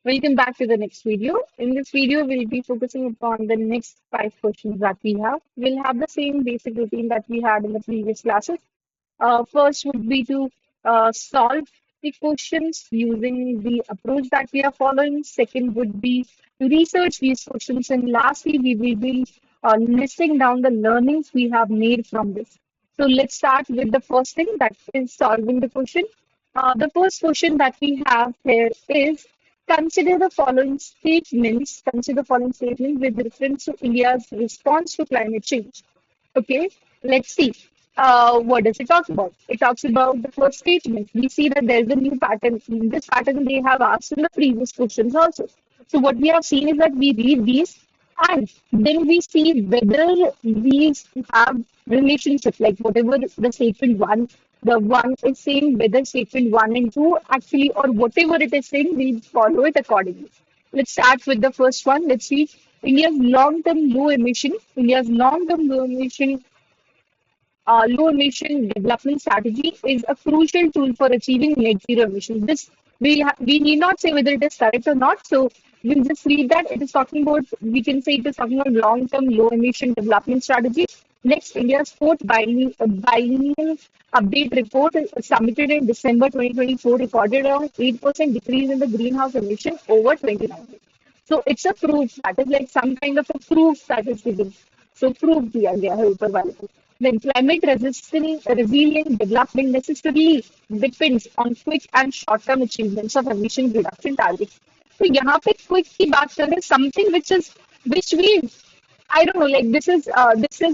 Welcome back to the next video. In this video, we'll be focusing upon the next five questions that we have. We'll have the same basic routine that we had in the previous classes. First would be to solve the questions using the approach that we are following. Second would be to research these questions. And lastly, we will be listing down the learnings we have made from this. So let's start with the first thing, that is solving the question. The first question that we have here is consider the following statements with reference to India's response to climate change. Okay, let's see. What does it talk about? It talks about the first statement. We see that there's a new pattern. In this pattern they have asked in the previous questions also. So what we have seen is that we read these and then we see whether these have relationship, like whatever the statement one, the one is saying, whether statement one and two actually, or whatever it is saying, we follow it accordingly. Let's start with the first one. Let's see. India's long-term low emission development strategy is a crucial tool for achieving net zero emissions. This we need not say whether it is correct or not. So we'll just read that it is talking about. We can say it is talking about long-term low emission development strategy. Next, India's fourth biennial update report submitted in December 2024 recorded an 8% decrease in the greenhouse emission over 2019. So it's a proof, that is like some kind of a proof that is given. So proof दिया गया है ऊपर वाले को. Then climate resistant resilient development necessarily depends on quick and short term achievements of emission reduction targets. तो यहाँ पे quick की बात कर रहे हैं, something which we I don't know, like this is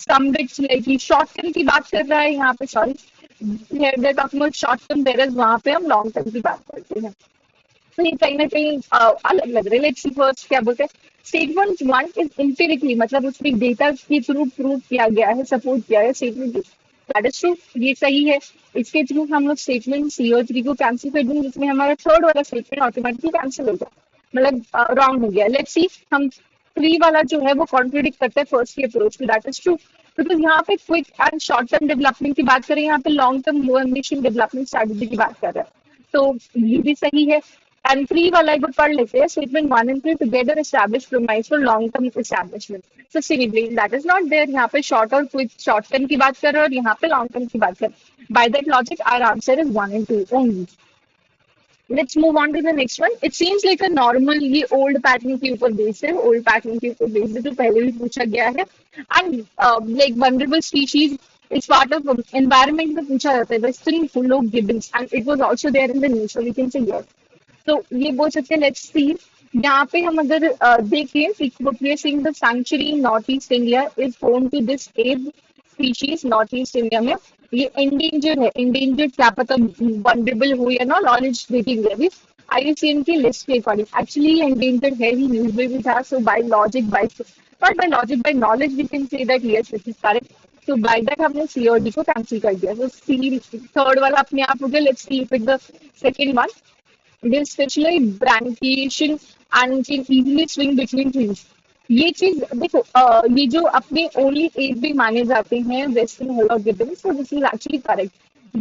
some which like ये short term की बात कर रहा है यहाँ पे, sorry, here they're talking about short term, whereas वहाँ पे हम long term की बात करते हैं. तो ये कहीं ना कहीं अलग लग रहा है. लेट्स सी फर्स्ट क्या बोलते हैं. स्टेटमेंट वन इज एम्पिरिकली, मतलब उसमें डेटा के थ्रू प्रूव किया गया है, सपोर्ट किया है statement two. That is true, ये सही है. इसके थ्रू हम लोग स्टेटमेंट सी और थ्री को कैंसिल कर देंगे, जिसमें हमारा थर्ड वाला स्टेटमेंट ऑटोमेटिकली कैंसिल हो गया, मतलब रॉन्ग हो गया. लेट्स सी हम थ्री वाला जो है वो कॉन्ट्रोडिक्ट करता है फर्स्ट की अप्रोच में. दैट इज ट्रू, बिकॉज यहाँ पे quick and short term development की बात करें, यहाँ पे लॉन्ग टर्म लो एमिशन डेवलपमेंट स्ट्रेटेजी की बात कर रहे हैं. तो ये भी सही है. एंड थ्री वाला एक बार पढ़ लेते हैं. Statement one and three together establish promise for long term establishment sustainably, that is not there. यहाँ पे शॉर्ट और क्विक, शॉर्ट टर्म की बात कर रहे हैं और यहाँ पे लॉन्ग टर्म की बात कर रहे हैं. By that logic our answer is one and two only. Let's move on to the next one. It seems like a normal, ये ओल्ड पैटर्न के ऊपर बेस्ड है, ओल्ड पैटर्न के ऊपर बेस्ड है जो पहले भी पूछा गया है. And like vulnerable species is part of environment में पूछा जाता है. Western full of gibbons and it was also there in the news, so we can say yes. तो ये बोल सकते हैं. लेट्स सी, यहाँ पे हम अगर देखें, what we are seeing, the sanctuary in North East India is home to this ape species. North East India में ये एंडेंजर है. एंडेंजर्ड क्या पता वनरेबल हो या ना, नॉलेज देती हुई अभी आईयूसीएन की लिस्ट के अकॉर्डिंग एक्चुअली एंडेंजर्ड है ही, न्यूज में भी था. So by logic, by not by logic, by knowledge we can say that yes this is correct. तो बाय दैट हमने सी और डी को कैंसिल कर दिया. तो सी थर्ड वाला अपने आप हो गया. Let's see with the second one. They specialize branchiation and can easily swing between trees. ये चीज देखो, ये जो अपने ओनली एज भी माने जाते हैं वेस्टर्न होलो गिब्बन्स, तो दिस इज एक्चुअली करेक्ट,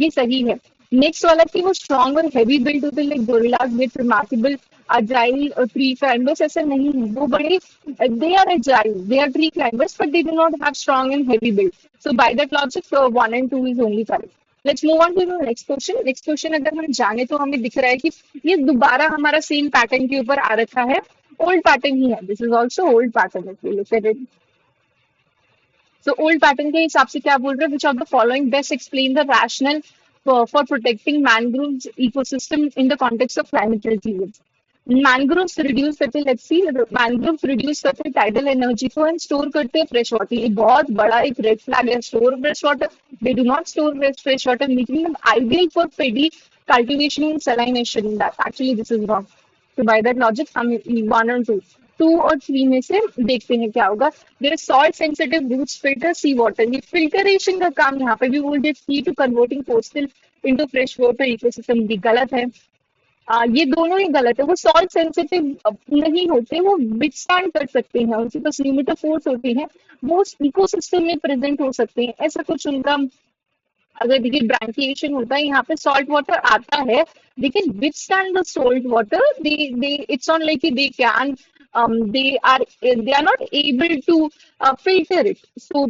ये सही है. नेक्स्ट वाला कि वो स्ट्रॉन्ग और हैवी बिल्ड होते हैं, like gorillas with remarkable agile और ट्री क्लाइंबर्स. ऐसा नहीं है, वो बड़े they are agile, they are tree climbers, but they do not have strong and heavy build. So by that logic one and two is only correct. Let's move on to the next question. Next question अगर हम जाने तो हमें दिख रहा है कि ये दोबारा हमारा सेम पैटर्न के ऊपर आ रखा है. ओल्ड पैटर्न ही है. This is also old pattern if you look at it. So old pattern के हिसाब से क्या बोल रहे हैं, which of the following best explain the rational for protecting mangrove ecosystem in the context of climate resilience. Mangroves reduce करते हैं, let's see, mangroves reduce करते हैं टाइडल एनर्जी को एंड स्टोर करते हैं फ्रेश वाटर. ये बहुत बड़ा एक रेड फ्लैग है. Store fresh water, they do not store fresh water, making them ideal for paddy cultivation and salination. That actually this is wrong. So by that logic हम one और two और three में से देखते हैं क्या होगा. Their salt sensitive roots filter sea water. ये फिल्टरेशन का काम यहाँ पे भी बोल दिया. Key to converting coastal into fresh water ecosystem, ये गलत है. ये दोनों ही गलत है. वो सॉल्ट सेंसिटिव नहीं होते, वो विथस्टैंड कर सकते हैं, उनके पास लिमिटेड फोर्स होती है, वो इकोसिस्टम में प्रेजेंट हो सकते हैं. ऐसा कुछ उनका, अगर देखिए ब्रांकिएशन होता है, यहाँ पे सॉल्ट वाटर आता है they can withstand the salt water. They it's not like they can they are not able to filter it. So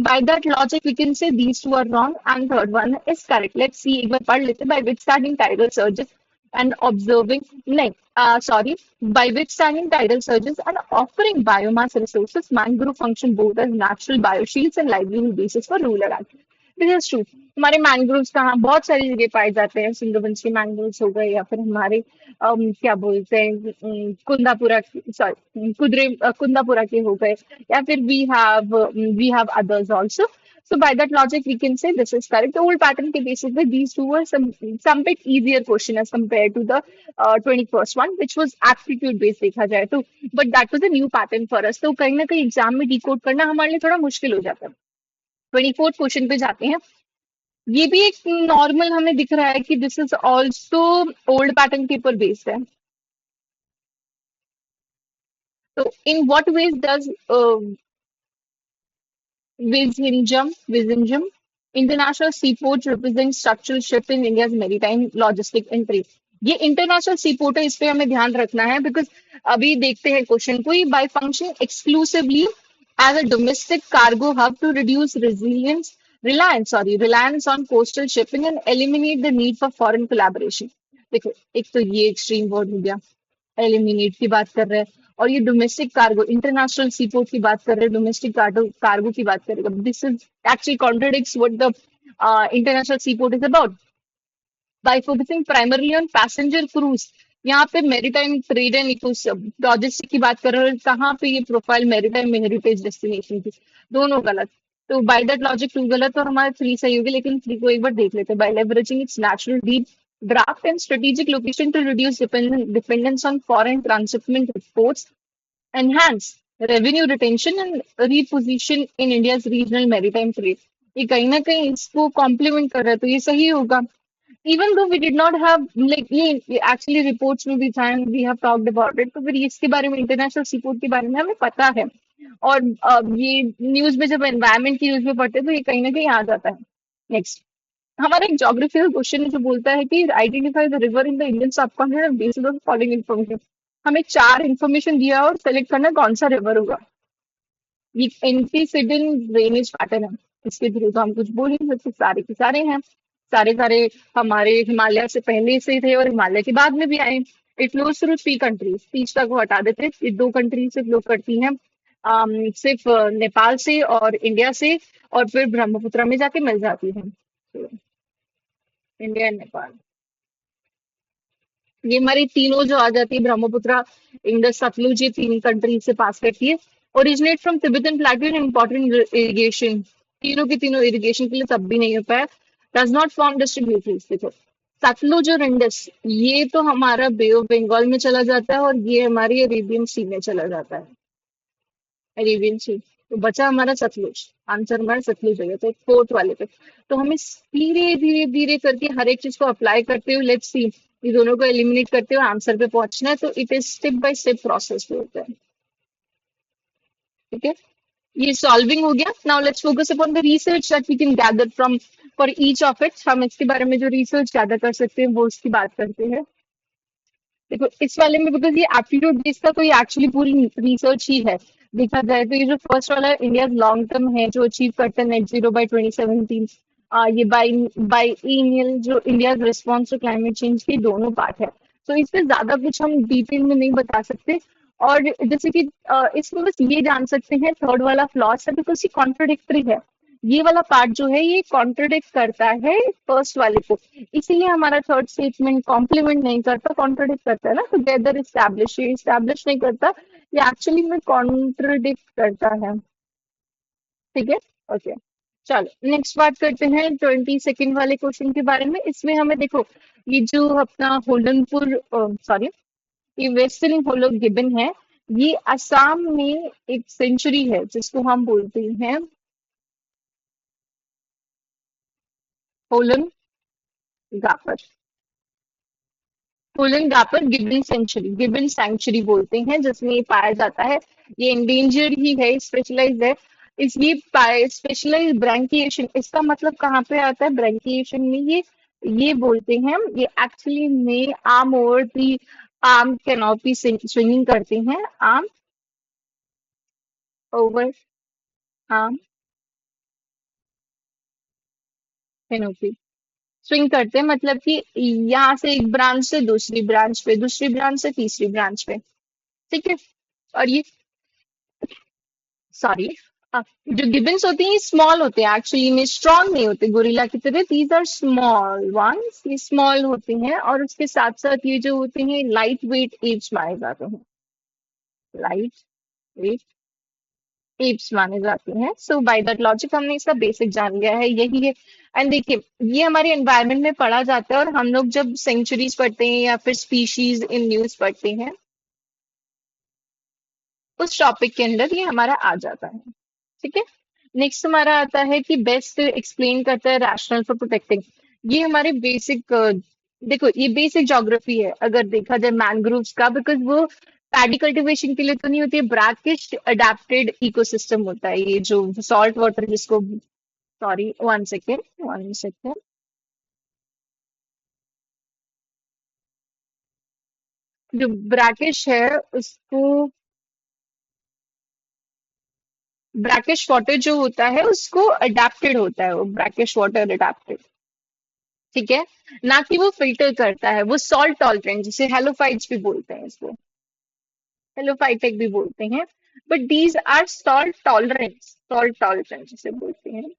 by that logic we can say these two are wrong and third one is correct. Let's see एक बार पढ़ लेते हैं. By withstanding tidal surges and observing like sorry by withstanding tidal surges and offering biomass resources, mangrove function both as natural bioshields and livelihood basis for rural agriculture. This is true. हमारे mangroves कहाँ बहुत सारी जगह पाए जाते हैं. सुंदरबन के mangroves हो गए या फिर हमारे क्या बोलते हैं कुंदापुरा सॉरी कुंदापुरा के हो गए या फिर we have others also. So by that logic, we can say this is correct. The old pattern के basis पे these two were some bit easier question as compared to the 21st one, which was aptitude based देखा जाए तो. But that was a new pattern for us. तो कहीं ना कहीं exam में डिकोड करना हमारे लिए थोड़ा मुश्किल हो जाता है. 24th क्वेश्चन पे जाते हैं. ये भी एक नॉर्मल हमें दिख रहा है कि this is also old pattern paper based है. तो in what ways does Vizhinjam International Seaport represents structural shift in India's maritime logistic and trade. ये इंटरनेशनल सीपोर्ट है, इस पे हमें ध्यान रखना है बिकॉज अभी देखते हैं क्वेश्चन को. By function exclusively as a domestic cargo hub to reduce reliance on coastal shipping and eliminate the need for foreign collaboration. देखो एक तो ये एक्सट्रीम वर्ड हो गया, एलिमिनेट की बात कर रहे हैं और ये डोमेस्टिक कार्गो इंटरनेशनल सीपोर्ट की बात कर रहे हैं, डोमेस्टिक कार्गो की बात करेगा. This is actually contradicts what the international C port is about. Bye focusing primarily on passenger cruise, यहाँ पे मेरीटाइम ट्रेड एंड लॉजिस्टिक की बात कर रहे हैं. कहाँ पे ये प्रोफाइल मेरीटाइम हेरिटेज डेस्टिनेशन की, दोनों गलत. तो बाय दैट लॉजिक टू गलत और हमारे थ्री सही होगी. लेकिन थ्री को एक बार देख लेते हैं. By leveraging its natural deep draft and strategic location to reduce dependence on foreign transshipment ports, enhance revenue retention and reposition in India's regional maritime trade. ये कहीं ना कहीं इसको कॉम्प्लीमेंट कर रहा है तो ये सही होगा. Even though we did not have like ये एक्चुअली रिपोर्ट्स में भी था and we have talked about it. तो फिर इसके बारे में इंटरनेशनल सीपोर्ट के बारे में हमें पता है और ये न्यूज में जब एनवायरमेंट की न्यूज में पढ़ते हैं तो ये कहीं ना कहीं आ जाता है. नेक्स्ट हमारा एक ज्योग्राफिकल क्वेश्चन है जो बोलता है कि identify the river in the Indian subcontinent based on following information. हमें चार इन्फॉर्मेशन दिया और सेलेक्ट करना कौन सा रिवर होगा. ये एंटीसिडेंट ड्रेनेज पैटर्न है, इसके थ्रू तो हम कुछ बोल ही नहीं सकते. सारे के सारे हैं, सारे सारे हमारे हिमालय से पहले से थे और हिमालय के बाद में भी आए. It flows through three countries. तीसरा को हटा देते, ये दो कंट्री से फ्लो करती हैं सिर्फ नेपाल से और इंडिया से और फिर ब्रह्मपुत्र में जाके मिल जाती है. इंडिया एंड नेपाल ये हमारी तीनों जो आ जाती है ब्रह्मपुत्र इंडस सतलुज ये तीन कंट्री से पास करती है. Originate from Tibetan प्लेटू and important irrigation. तीनों के तीनों इरिगेशन के लिए तब भी नहीं हो पाया. Does not form distributaries. देखो सतलुज और इंडस ये तो हमारा बे ऑफ बंगाल में चला जाता है और ये हमारी अरेबियन सी में चला जाता है. अरेबियन सी तो बचा हमारा सतलुज. आंसर हमारा सतलुज हो गया. तो फोर्थ वाले पे तो हमें धीरे धीरे धीरे करके हर एक चीज को अप्लाई करते हुए लेट्स सी ये दोनों को एलिमिनेट करते हुए आंसर पे पहुंचना है. तो इट इज स्टेप बाय स्टेप प्रोसेस पे होता है. ठीक है, ये सॉल्विंग हो गया. Now let's focus upon the research that we can gather from for each of it. हम इसके बारे में जो रिसर्च गैदर कर सकते हैं वो उसकी बात करते हैं. देखो इस वाले में बिकॉज ये एप्टीट्यूड बेस्ड का कोई एक्चुअली पूरी रिसर्च ही है देखा जाए तो. ये जो फर्स्ट वाला इंडिया लॉन्ग टर्म है जो अचीव करता है नेट जीरो बाय 2017. ये बाई जो India response to climate change के दोनों पार्ट है. तो इससे ज्यादा कुछ हम डिटेल में नहीं बता सकते. और जैसे कि इसमें बस ये जान सकते हैं थर्ड वाला फ्लॉस है बिकॉज ये कॉन्ट्रोडिक्टरी है. ये वाला पार्ट जो है ये कॉन्ट्रोडिक्ट करता है फर्स्ट वाले को, इसीलिए हमारा थर्ड स्टेटमेंट कॉम्प्लीमेंट नहीं करता, कॉन्ट्रोडिक्ट करता है ना. टुगेदर इस्टेब्लिश, ये इस्टेब्लिश नहीं करता, ये एक्चुअली में कॉन्ट्रोडिक्ट करता है. ठीक है, ओके. चलो नेक्स्ट बात करते हैं 22nd वाले क्वेश्चन के बारे में. इसमें हमें देखो ये जो अपना होलनपुर सॉरी ये वेस्टर्न होलो गिबन है, ये असम में एक सेंचुरी है जिसको हम बोलते हैं होलन गापर. होलन गापर गिबन सेंचुरी, गिबन सेंचुरी बोलते हैं जिसमें ये पाया जाता है. ये इंडेंजर्ड ही है, स्पेशलाइज है. इसलिए स्पेशलाइज ब्रैंकिएशन, इसका मतलब कहाँ पे आता है ब्रैंकिएशन में, ये ये बोलते हैं, ये एक्चुअली में arm over the arm canopy swinging करते हैं, arm over arm canopy swing करते हैं, मतलब कि यहाँ से एक ब्रांच से दूसरी ब्रांच पे, दूसरी ब्रांच से तीसरी ब्रांच पे। ठीक है। और ये, सॉरी, जो गिबन्स होते हैं ये स्मॉल होते हैं, एक्चुअली में स्ट्रांग नहीं होते गोरिल्ला की तरह, दीज आर स्मॉल वंस, ये स्मॉल होते हैं, और उसके साथ साथ ये जो होते हैं लाइट वेट एप्स माने जाते हैं, लाइट वेट एप्स माने जाते हैं। सो बाय दैट लॉजिक हमने इसका बेसिक जान लिया है, यही है। एंड देखिए, ये हमारे एनवायरनमेंट में पढ़ा जाता है, और हम लोग जब सेंचुरीज पढ़ते हैं या फिर स्पीशीज इन न्यूज पढ़ते हैं, उस टॉपिक के अंदर ये हमारा आ जाता है। ठीक है। नेक्स्ट हमारा आता है कि बेस्ट एक्सप्लेन करता है रैशनल फॉर प्रोटेक्टिंग। ये हमारे बेसिक, देखो ये बेसिक ज्योग्राफी है अगर देखा जाए मैंग्रोव्स का, बिकॉज वो पैडी कल्टीवेशन के लिए तो नहीं होती है, ब्रैकिश अडेप्टेड इकोसिस्टम होता है ये जो सॉल्ट वाटर जिसको, sorry one second, one second, जो ब्रैकिश है उसको, ब्रैकिश वाटर जो होता है उसको अडेप्टेड होता है, वो ब्रैकिश वाटर अडेप्टेड। ठीक है। ना कि वो फिल्टर करता है, वो सॉल्ट टॉलरेंट, जिसे हेलोफाइट्स भी बोलते हैं इसको, हेलोफाइटिक भी बोलते हैं, but these are salt tolerant जिसे बोलते हैं।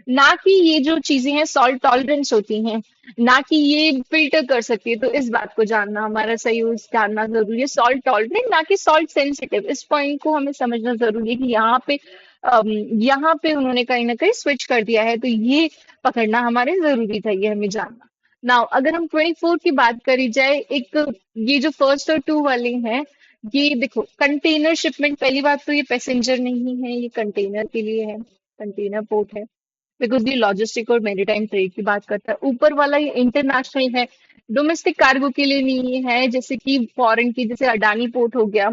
ना कि ये जो चीजें हैं सॉल्ट टॉलरेंस होती हैं, ना कि ये फिल्टर कर सकती है, तो इस बात को जानना हमारा सही यूज जानना जरूरी है, सॉल्ट टॉलरेंट ना कि सॉल्ट सेंसिटिव, इस पॉइंट को हमें समझना जरूरी है कि यहाँ पे यहाँ पे उन्होंने कहीं ना कहीं स्विच कर दिया है, तो ये पकड़ना हमारे जरूरी था, ये हमें जानना। नाउ अगर हम 24 की बात करी जाए, एक ये जो फर्स्ट और टू वाले हैं, ये देखो कंटेनर शिपमेंट, पहली बात तो ये पैसेंजर नहीं है, ये कंटेनर के लिए है, कंटेनर पोर्ट है, बिकॉज ये लॉजिस्टिक और मेरीटाइम ट्रेड की बात करता है। ऊपर वाला ये इंटरनेशनल है, डोमेस्टिक कार्गो के लिए नहीं है, जैसे कि फॉरेन की, जैसे अडानी पोर्ट हो गया,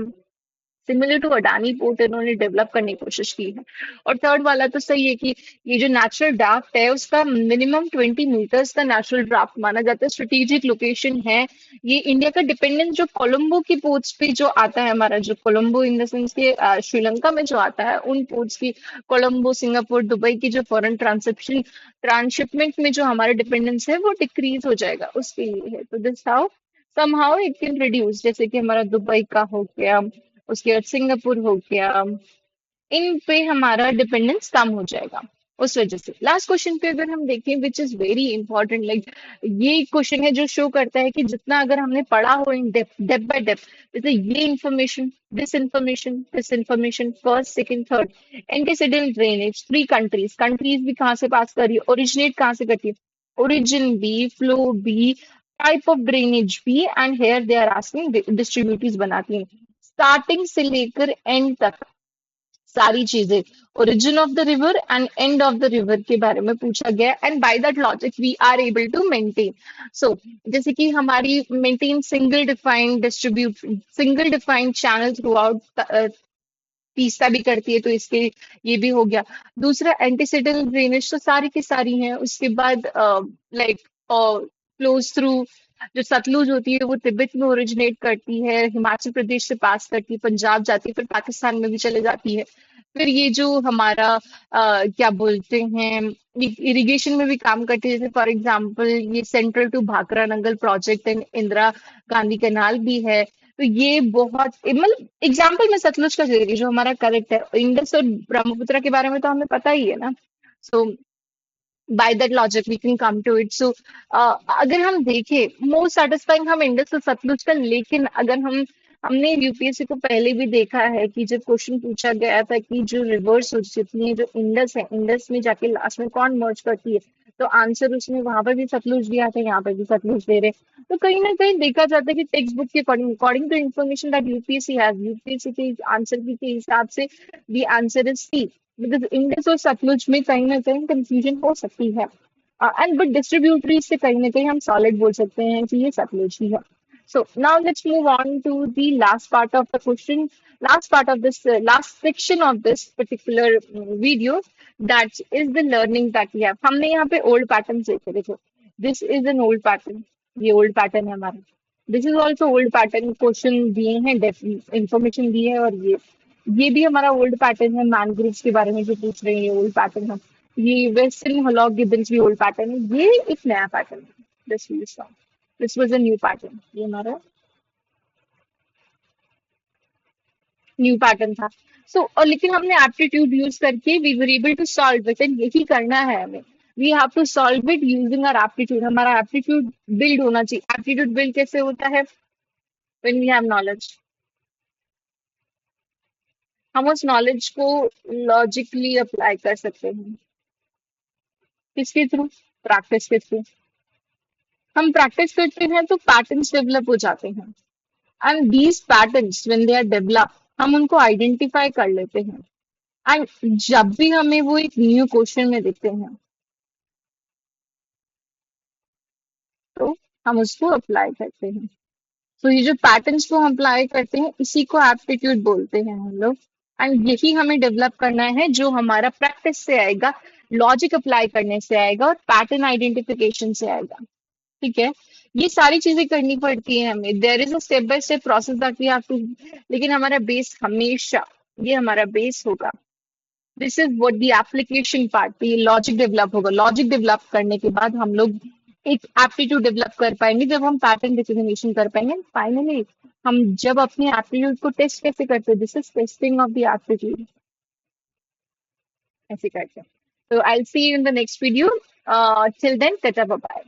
सिमिलर टू अडानी पोर्ट इन्होंने डेवलप करने की कोशिश की है। और थर्ड वाला तो सही है कि ये जो नेचुरल ड्राफ्ट है उसका मिनिमम 20 मीटर्स का नेचुरल ड्राफ्ट माना जाता है, स्ट्रेटेजिक लोकेशन है। ये इंडिया का डिपेंडेंस जो कोलंबो की पोर्ट्स पे जो आता है, हमारा जो कोलंबो इन द सेंस के श्रीलंका में जो आता है, उन पोर्ट्स की, कोलंबो, सिंगापुर, दुबई की जो फॉरेन ट्रांसशिपमेंट में जो हमारा डिपेंडेंस है वो डिक्रीज हो जाएगा, उसके लिए है। तो this how somehow it can reduce, जैसे कि हमारा दुबई का हो गया, उसके बाद सिंगापुर हो गया, इन पे हमारा डिपेंडेंस कम हो जाएगा उस वजह से। लास्ट क्वेश्चन पे अगर हम देखें, which is very important, like ये क्वेश्चन है जो शो करता है कि जितना अगर हमने पढ़ा हो इन डेप्थ बाय डेप्थ, जैसे ये information, this information, first second third, antecedent drainage, three countries, countries भी कहाँ से पास कर रही है, ओरिजिनेट कहाँ से करती है, ओरिजिन बी, फ्लो बी, टाइप ऑफ ड्रेनेज बी, and here they are asking distributaries बनाती हैं, स्टार्टिंग से लेकर एंड तक सारी चीजें, origin of the river and end of the river के बारे में पूछा गया, and by that logic we are able to maintain. So जैसे कि हमारी maintain single defined channel throughout, तीसरा भी करती है, तो इसके ये भी हो गया। दूसरा एंटीसिडल ड्रेनेज तो सारी की सारी हैं, उसके बाद लाइक फ्लोज थ्रू, जो सतलुज होती है वो तिब्बत में ओरिजिनेट करती है, हिमाचल प्रदेश से पास करती है, पंजाब जाती है, फिर पाकिस्तान में भी चले जाती है। फिर ये जो हमारा क्या बोलते हैं, इरिगेशन में भी काम करती है, जैसे फॉर एग्जांपल ये central to Bhakra Nangal project and Indira Gandhi canal भी है। तो ये बहुत मतलब एग्जाम्पल में सतलुज का दे रही हूँ, जो हमारा करेक्ट है, इंडस और ब्रह्मपुत्र के बारे में तो हमें पता ही है ना। So by that logic we can come to it. So अगर हम देखें मोस्ट सेटिस्फाइंग हम इंडस और सतलुज का, लेकिन अगर हमने यूपीएससी को पहले भी देखा है कि जब क्वेश्चन पूछा गया था कि जो रिवर्स जितनी है, जो इंडस है, इंडस में जाके लास्ट में कौन मर्ज करती है, तो आंसर उसमें वहां पर भी सतलुज दिया था, यहाँ पर भी सतलुज दे रहे। तो कहीं ना कहीं देखा जाता है कि टेक्स्ट बुक के according, according to information that UPSC has, UPSC के आंसर की के हिसाब से the answer is C, because Indus और सतलुज में कहीं ना कहीं कंफ्यूजन हो सकती है, एंड बट डिस्ट्रीब्यूटरी से कहीं ना कहीं हम सॉलिड बोल सकते हैं कि ये सतलुज ही है। So now let's move on to the last part of the question, last part of this, last section of this particular video. That is the learning that we have. हमने यहाँ पे old patterns देखे, देखो. This is an old pattern. ये old pattern है हमारा. This is also old pattern. Question दिए हैं, information दी है, और ये भी हमारा old pattern है. Man groups के बारे में जो पूछ रहे हैं, ये old pattern है. ये वेस्टर्न हॉलॉग गिब्बन्स भी old pattern है. ये एक नया pattern है. This we saw. This was a new pattern. ये हमारा न्यू पैटर्न था. सो और लेकिन हमने एप्टीट्यूड यूज करके we were able to solve it, and यही करना है हमें. We have to solve it using our aptitude. हमारा एप्टीट्यूड बिल्ड होना चाहिए. एप्टीट्यूड बिल्ड कैसे होता है? When we have knowledge. हम उस नॉलेज को लॉजिकली अप्लाई कर सकते हैं. किसके थ्रू? प्रैक्टिस के थ्रू. हम प्रैक्टिस करते हैं तो पैटर्न्स डेवलप हो जाते हैं. And these patterns when they are develop, हम उनको आइडेंटिफाई कर लेते हैं. एंड जब भी हमें वो एक न्यू क्वेश्चन में दिखते हैं तो हम उसको अप्लाई करते हैं. तो ये जो पैटर्न्स को हम अप्लाई करते हैं, इसी को एप्टीट्यूड बोलते हैं हम लोग. एंड यही हमें डेवलप करना है, जो हमारा प्रैक्टिस से आएगा, लॉजिक अप्लाई करने से आएगा, और पैटर्न आइडेंटिफिकेशन से आएगा. ठीक है. ये सारी चीजें करनी पड़ती है हमें. There is a step by step process that we have to. लेकिन हमारा बेस हमेशा, ये हमारा बेस होगा. This is what the application part. ये लॉजिक डेवलप होगा. लॉजिक डेवलप करने के बाद हम लोग एक एप्टीट्यूड डेवलप कर पाएंगे, जब हम पैटर्न रिकग्निशन कर पाएंगे. फाइनली हम जब अपने एप्टीट्यूड को टेस्ट कैसे करते हैं, this is testing of the aptitude. ऐसे करते हैं. तो I will see you in the next video. Till then, tata, bye bye.